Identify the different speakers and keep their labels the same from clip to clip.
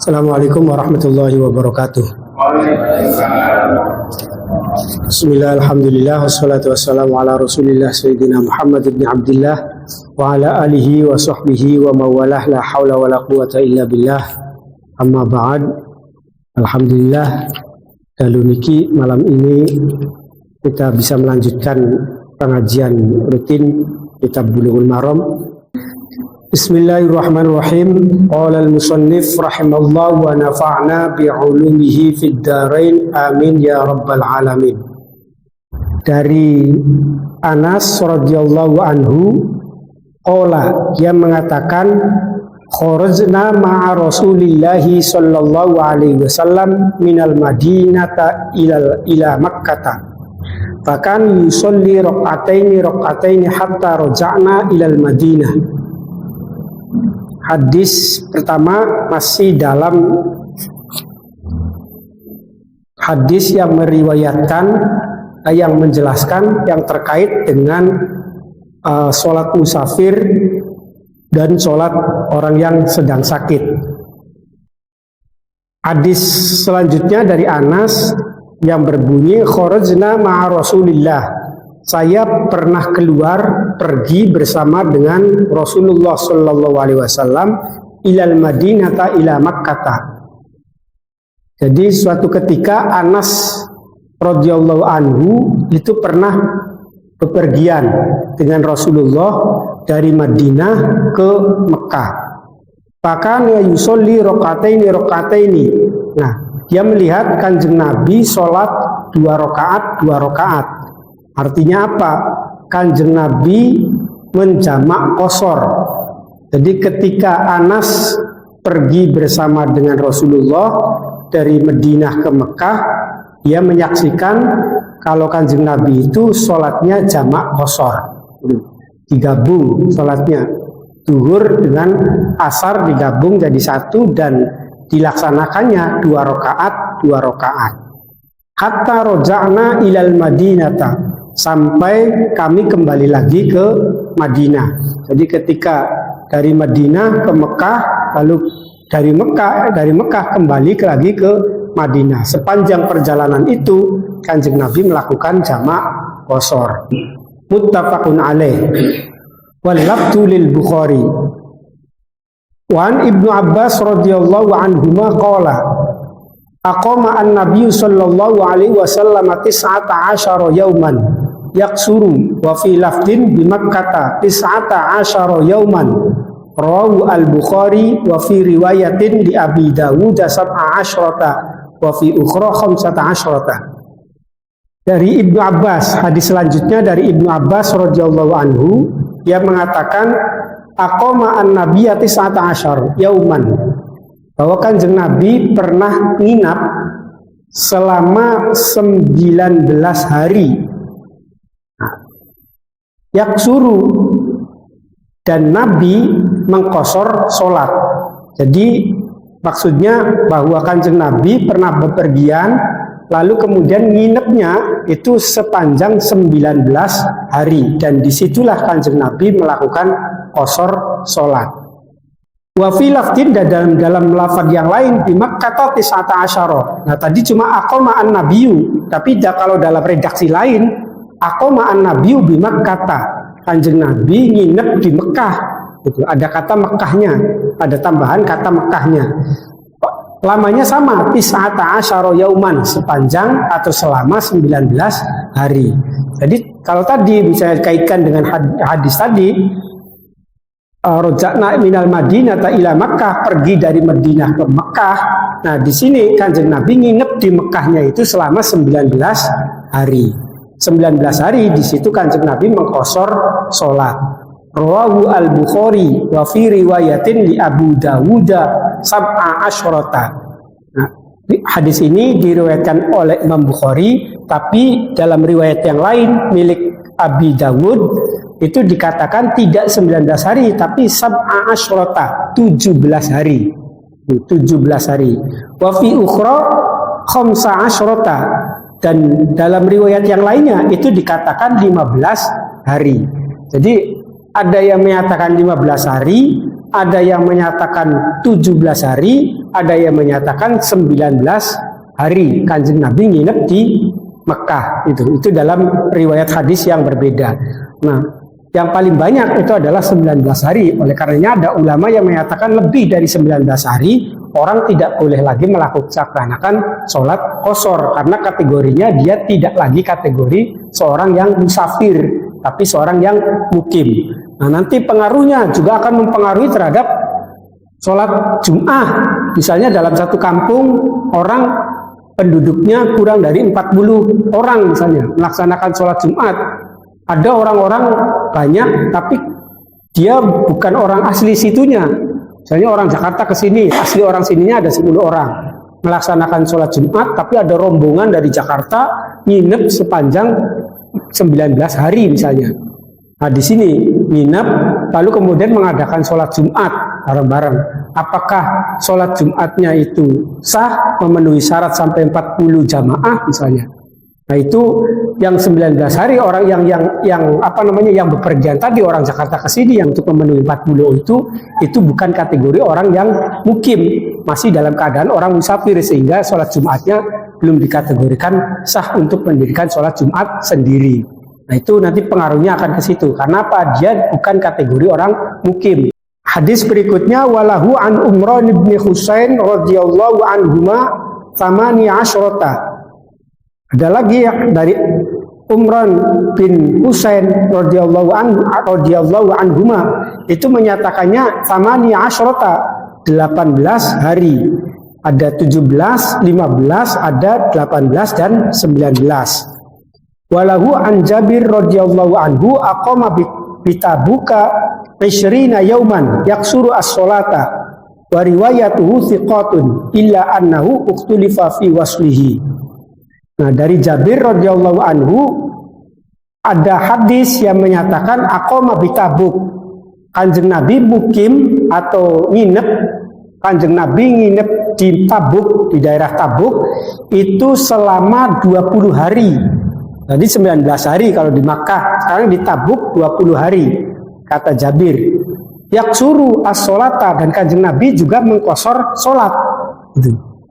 Speaker 1: Assalamualaikum warahmatullahi wabarakatuh. Bismillah, alhamdulillah, wassalatu wassalamu ala rasulillah sayyidina Muhammad ibn Abdillah wa ala alihi wa sahbihi wa mawalah, la hawla wa la quwata illa billah. Amma ba'd. Alhamdulillah, dalu niki malam ini kita bisa melanjutkan pengajian rutin kitab Bulughul Maram. Bismillahirrahmanirrahim. Qala al-musannif rahimallahu wa nafa'na bi'ulumihi fid dharain amin ya rabbal alamin. Dari Anas radhiyallahu anhu, qala, dia mengatakan, kharajna ma'a Rasulillahi sallallahu alaihi wasallam minal madinata ila Makkah. Fakan yusolli raq'ataini hatta raja'na ilal Madinah. Hadis pertama masih dalam hadis yang meriwayatkan, yang menjelaskan yang terkait dengan sholat musafir dan sholat orang yang sedang sakit. Hadis selanjutnya dari Anas yang berbunyi, kharajna ma'a Rasulillah. Saya pernah pergi bersama dengan Rasulullah Sallallahu Alaihi Wasallam ilal Madinata ila Makkah. Jadi suatu ketika Anas radhiyallahu anhu itu pernah bepergian dengan Rasulullah dari Madinah ke Mekah. Bahkan ya yusolli rakaataini. Nah, dia melihat Kanjeng Nabi sholat 2 rakaat. Artinya apa? Kanjeng Nabi menjamak qashar. Jadi ketika Anas pergi bersama dengan Rasulullah dari Madinah ke Mekah, dia menyaksikan kalau Kanjeng Nabi itu sholatnya jamak qashar. Digabung sholatnya. Zuhur dengan asar digabung jadi satu dan dilaksanakannya 2 rakaat. Hatta roja'na ilal Madinata, sampai kami kembali lagi ke Madinah. Jadi ketika dari Madinah ke Mekah, lalu dari Mekah kembali lagi ke Madinah. Sepanjang perjalanan itu Kanjeng Nabi melakukan jamak qashar. Muttafaqun alaih. Wal lafdhu lil Bukhari. Wan Ibnu Abbas radhiyallahu anhuma qala, aqama an-nabiy sallallahu alaihi wasallam 19 yauman yaksuru wa fi lafdin bi Makkah 19 yauman. Rawahu al-Bukhari wa fi riwayatin li Abi Dawud 17 wa fi ukhra 15. Dari Ibnu Abbas, hadis selanjutnya dari Ibnu Abbas radhiyallahu anhu, dia mengatakan aqama an-nabiy 19 yauman, bahwa Kanjeng Nabi pernah nginap selama 19 hari. Yaksuru, dan Nabi mengqashar sholat. Jadi maksudnya bahwa Kanjeng Nabi pernah bepergian, lalu kemudian nginepnya itu sepanjang 19 hari. Dan disitulah Kanjeng Nabi melakukan qashar sholat. Wa fi lafdin, dalam lafaz yang lain di Makkah 19. Nah tadi cuma aqama an-nabiyyu, tapi kalau dalam redaksi lain aqama an-nabiyyu bi Makkah, Kanjeng Nabi nginep di Mekah. Itu ada kata Mekahnya, ada tambahan kata Mekahnya. Lamanya sama 19 yauman, sepanjang atau selama 19 hari. Jadi kalau tadi bisa kaitkan dengan hadis tadi, roja'na minal Madinah ila Makkah, pergi dari Madinah ke Mekah. Nah, di sini Kanjeng Nabi nginep di Mekahnya itu selama 19 hari. 19 hari di situ Kanjeng Nabi mengqashar sholat. Rawahu al-Bukhari wa fi riwayatin li Abu Dawud 17. Nah, hadis ini diriwayatkan oleh Imam Bukhari, tapi dalam riwayat yang lain milik Abi Dawud itu dikatakan tidak 19 hari tapi 17 hari. 17 hari. Wa fi ukhra 15. Dan dalam riwayat yang lainnya itu dikatakan 15 hari. Jadi ada yang menyatakan 15 hari, ada yang menyatakan 17 hari, ada yang menyatakan 19 hari Kanjeng Nabi nginep di Mekah. Itu dalam riwayat hadis yang berbeda. Nah, yang paling banyak itu adalah 19 hari. Oleh karenanya ada ulama yang menyatakan lebih dari 19 hari orang tidak boleh lagi melaksanakan sholat qashar, karena kategorinya dia tidak lagi kategori seorang yang musafir, tapi seorang yang mukim. Nah, nanti pengaruhnya juga akan mempengaruhi terhadap sholat Jum'ah. Misalnya dalam satu kampung orang penduduknya kurang dari 40 orang misalnya melaksanakan sholat Jumat. Ada orang-orang banyak tapi dia bukan orang asli situnya. Misalnya orang Jakarta ke sini, asli orang sininya ada 10 orang melaksanakan sholat Jumat, tapi ada rombongan dari Jakarta nginep sepanjang 19 hari misalnya. Nah, di sini nginep lalu kemudian mengadakan sholat Jumat bareng-bareng. Apakah sholat Jumatnya itu sah, memenuhi syarat sampai 40 jamaah misalnya? Nah, itu yang 19 hari orang yang bepergian tadi, orang Jakarta ke sini yang untuk memenuhi 40 itu bukan kategori orang yang mukim, masih dalam keadaan orang musafir, sehingga sholat Jumatnya belum dikategorikan sah untuk mendirikan sholat Jumat sendiri. Nah, itu nanti pengaruhnya akan ke situ. Karena apa? Dia bukan kategori orang mukim. Hadis berikutnya, walahu an Umran bin Husain radhiyallahu anhuma thamani asyrata. Ada lagi dari Umran bin Husain radhiyallahu anhuma, itu menyatakannya thamani asyrata, 18 hari. Ada 17, 15, ada 18 dan 19. Walahu an Jabir radhiyallahu anhu aqama bitabuka 20 yauman yaksuru as-salata wa riwayatuhu thiqatun illa annahu uktulifa fi waslihi. Nah, dari Jabir radhiyallahu anhu ada hadis yang menyatakan aqama bitabuk, Kanjeng Nabi mukim atau nginep, Kanjeng Nabi nginep di Tabuk, di daerah Tabuk itu selama 20 hari. Tadi 19 hari kalau di Makkah, sekarang di Tabuk 20 hari, kata Jabir. Yaksuru as-sholata, dan Kanjeng Nabi juga mengqashar sholat.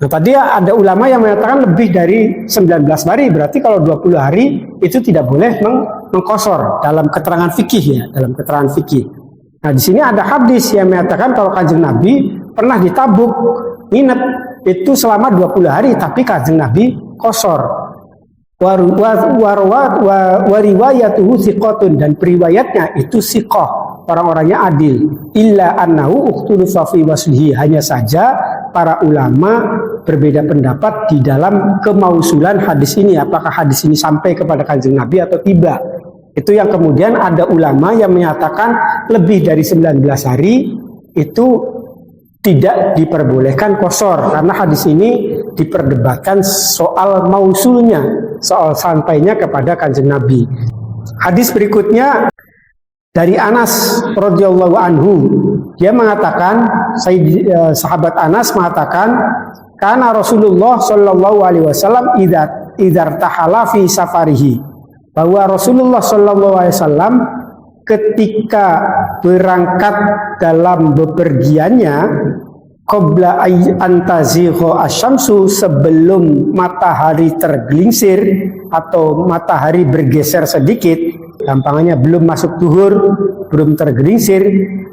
Speaker 1: Nah, tadi ada ulama yang mengatakan lebih dari 19 hari, berarti kalau 20 hari itu tidak boleh mengqashar dalam keterangan fikih ya, dalam keterangan fikih. Nah, di sini ada hadis yang mengatakan kalau Kanjeng Nabi pernah di Tabuk nginep itu selama 20 hari, tapi Kanjeng Nabi qashar. Wariwayatuhu thiqatun, dan periwayatnya itu thiqah, orang-orangnya adil. Illa annahu ukhtulifa fi waslihi, hanya saja para ulama berbeda pendapat di dalam kemausulan hadis ini, apakah hadis ini sampai kepada Kanjeng Nabi atau tidak. Itu yang kemudian ada ulama yang menyatakan lebih dari 19 hari itu tidak diperbolehkan qashar, karena hadis ini diperdebatkan soal mausulnya, soal sampainya kepada Kanjeng Nabi. Hadis berikutnya dari Anas radhiyallahu anhu, dia mengatakan, sahabat Anas mengatakan, karena Rasulullah shallallahu alaihi wasallam idza tahala fi safarihi, bahwa Rasulullah shallallahu alaihi wasallam ketika berangkat dalam bepergiannya, qabla antazigha asyamsu, sebelum matahari tergelincir atau matahari bergeser sedikit, gampangnya belum masuk zuhur, belum tergelincir,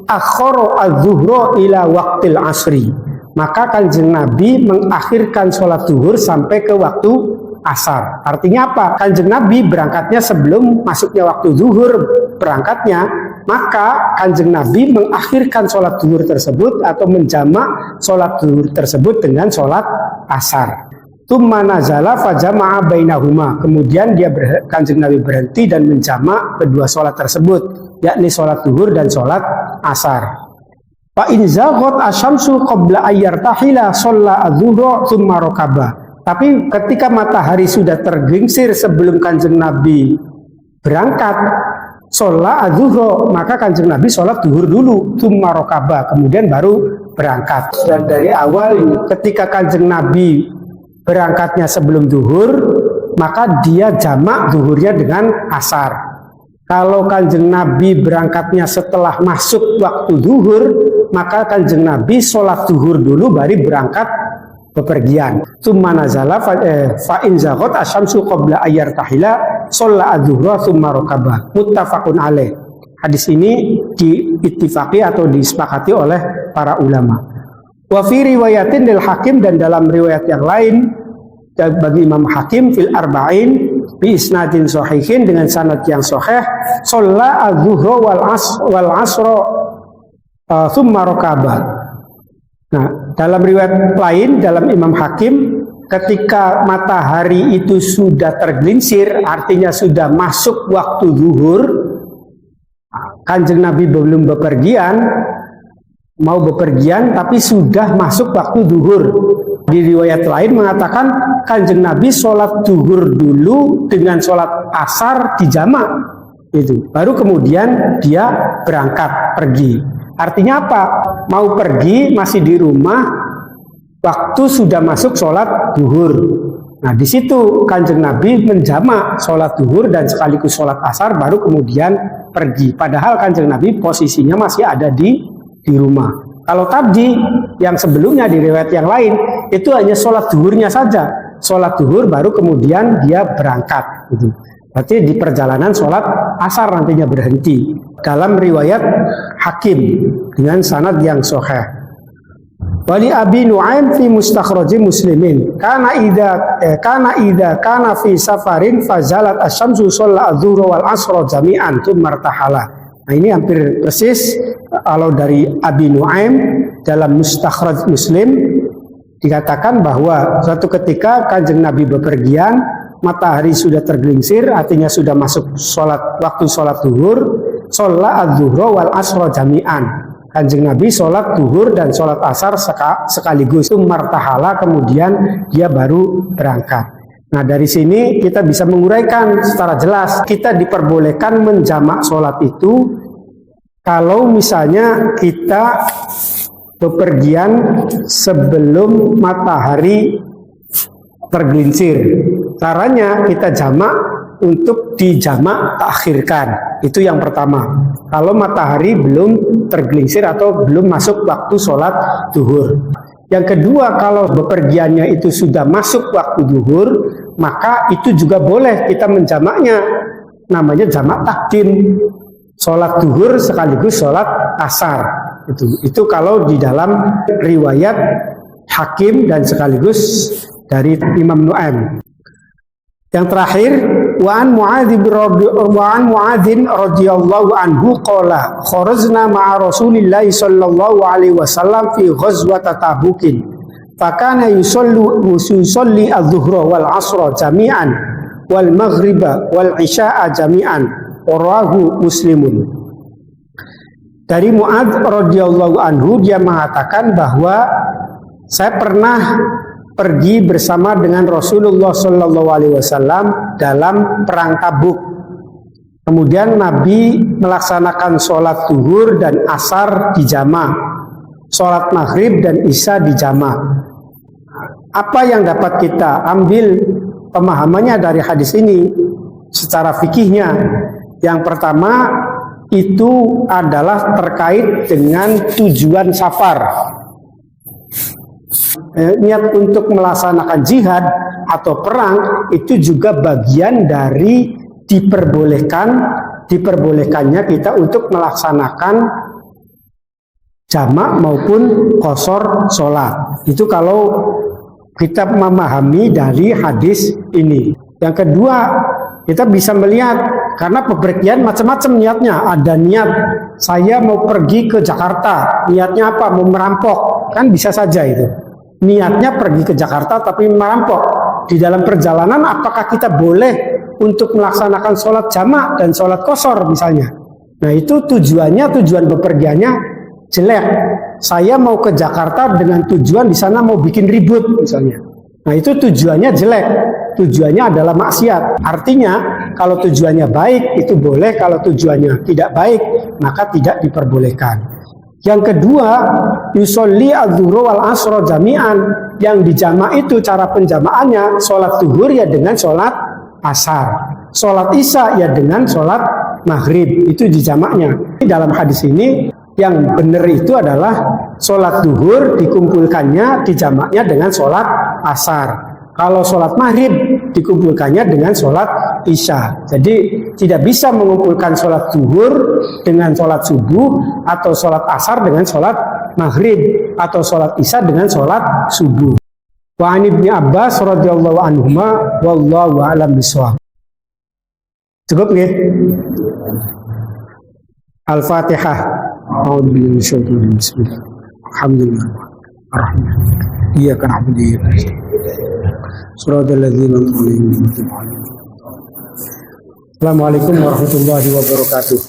Speaker 1: akhara adz-dzuhra ila waqtil asri, maka Kanjeng Nabi mengakhirkan sholat zuhur sampai ke waktu asar. Artinya apa? Kanjeng Nabi berangkatnya sebelum masuknya waktu zuhur berangkatnya, maka Kanjeng Nabi mengakhirkan sholat zuhur tersebut atau menjamak sholat zuhur tersebut dengan sholat asar. Tsumma nazala fajama'a bainahuma, kemudian Kanjeng Nabi berhenti dan menjamak kedua sholat tersebut, yakni sholat zuhur dan sholat asar. Fa in zaghat asyamsu qabla ayyartahila shalla adz-dzuhra tsumma rakaba. Tapi ketika matahari sudah tergelincir sebelum Kanjeng Nabi berangkat sholat adz-dzuhra, maka Kanjeng Nabi sholat zuhur dulu, tsumma rakaba, kemudian baru berangkat. Dan dari awal ketika Kanjeng Nabi berangkatnya sebelum zuhur, maka dia jamak zuhurnya dengan asar. Kalau Kanjeng Nabi berangkatnya setelah masuk waktu zuhur, maka Kanjeng Nabi sholat zuhur dulu baru berangkat bepergian. Tsumma nazala fa in zaghat asyamsu qabla ayyar tahila shalla adzuhra tsumma rakaba. Muttafaqun alaih. Hadis ini diittifaqi atau disepakati oleh para ulama. Wa fi riwayatin lil Hakim, dan dalam riwayat yang lain bagi Imam Hakim fil arba'in bi isnadin sahihin dengan sanad yang sahih, shalla adzuhra wal asra tsumma rakaba. Nah, dalam riwayat lain dalam Imam Hakim, ketika matahari itu sudah tergelincir, artinya sudah masuk waktu zuhur, Kanjeng Nabi belum mau bepergian tapi sudah masuk waktu zuhur. Di riwayat lain mengatakan Kanjeng Nabi sholat zuhur dulu dengan sholat asar di jamak, itu baru kemudian dia berangkat pergi. Artinya apa? Mau pergi masih di rumah, waktu sudah masuk sholat zuhur. Nah, di situ Kanjeng Nabi menjamak sholat zuhur dan sekaligus sholat asar, baru kemudian pergi. Padahal Kanjeng Nabi posisinya masih ada di rumah. Kalau tadi yang sebelumnya di riwayat yang lain itu hanya sholat zuhurnya saja, sholat zuhur baru kemudian dia berangkat. Gitu. Berarti di perjalanan sholat asar nantinya berhenti. Dalam riwayat Hakim dengan sanad yang sahih. Wali Abi Nu'aim fi mustakhraji Muslimin kana idza fi safarin fazalat asy-syamsu shalla adz-dzuhra wal 'ashra jami'an tsumma irtahala. Nah, ini hampir persis kalau dari Abi Nu'aim dalam mustakhraj Muslim dikatakan bahwa suatu ketika Kanjeng Nabi bepergian, matahari sudah tergelincir, artinya sudah masuk waktu sholat zuhur, shalla adz-dzuhra wal 'ashra jami'an. Kanjeng Nabi sholat zuhur dan sholat asar sekaligus. Itu martahala, kemudian dia baru berangkat. Nah, dari sini kita bisa menguraikan secara jelas. Kita diperbolehkan menjamak sholat itu kalau misalnya kita bepergian sebelum matahari tergelincir. Caranya kita jamak untuk dijamak takhirkan. Itu yang pertama. Kalau matahari belum tergelincir atau belum masuk waktu sholat zuhur. Yang kedua, kalau bepergiannya itu sudah masuk waktu zuhur, maka itu juga boleh kita menjamaknya. Namanya jamak takdim. Sholat zuhur sekaligus sholat asar. Itu kalau di dalam riwayat Hakim dan sekaligus dari Imam Nu'aim. Yang terakhir, wa'an Mu'adzin radhiyallahu anhu qala kharajna ma'a Rasulillah sallallahu alaihi wasallam fi ghazwati Tabukin fakana yusalli adz-dzuhra wal 'ashra jami'an wal maghriba wal 'isya'a jami'an, rawahu Muslimun. Dari Mu'adz radhiyallahu anhu, dia mengatakan bahwa saya pernah pergi bersama dengan Rasulullah Shallallahu Alaihi Wasallam dalam perang Tabuk. Kemudian Nabi melaksanakan sholat zuhur dan asar di jama', sholat maghrib dan isya di jama'. Apa yang dapat kita ambil pemahamannya dari hadis ini secara fikihnya? Yang pertama itu adalah terkait dengan tujuan safar. Niat untuk melaksanakan jihad atau perang itu juga bagian dari diperbolehkannya kita untuk melaksanakan jamak maupun qashar sholat. Itu kalau kita memahami dari hadis ini. Yang kedua, kita bisa melihat karena bepergian macam-macam niatnya. Ada niat saya mau pergi ke Jakarta, niatnya apa? Mau merampok, kan bisa saja itu. Niatnya pergi ke Jakarta tapi merampok. Di dalam perjalanan apakah kita boleh untuk melaksanakan sholat jamak dan sholat qashar misalnya? Nah, itu tujuan bepergiannya jelek. Saya mau ke Jakarta dengan tujuan di sana mau bikin ribut misalnya. Nah, itu tujuannya jelek. Tujuannya adalah maksiat. Artinya kalau tujuannya baik itu boleh, kalau tujuannya tidak baik maka tidak diperbolehkan. Yang kedua, yusolli adz-dzuhra wal 'ashra jami'an. Yang dijamak itu cara penjamaannya sholat zuhur ya dengan sholat asar. Sholat isya ya dengan sholat maghrib, itu dijamaknya. Dalam hadis ini yang benar itu adalah sholat duhur dikumpulkannya, dijamaknya dengan sholat asar. Kalau sholat maghrib dikumpulkannya dengan sholat isya. Jadi tidak bisa mengumpulkan sholat duhur dengan sholat subuh, atau sholat asar dengan sholat maghrib, atau sholat isya dengan sholat subuh. Wa an Ibnu Abbas radhiyallahu anhuma wallahu a'lam bishawab. Cukup nggih? Al-Fatihah. A'udzubillahi minasyaitonir rajim. Bismillah. Alhamdulillah. Ar-Rahman. Iyyaka na'budu wa iyyaka nasta'in. Shiratal ladzina an'amta 'alaihim. Assalamualaikum warahmatullahi wabarakatuh.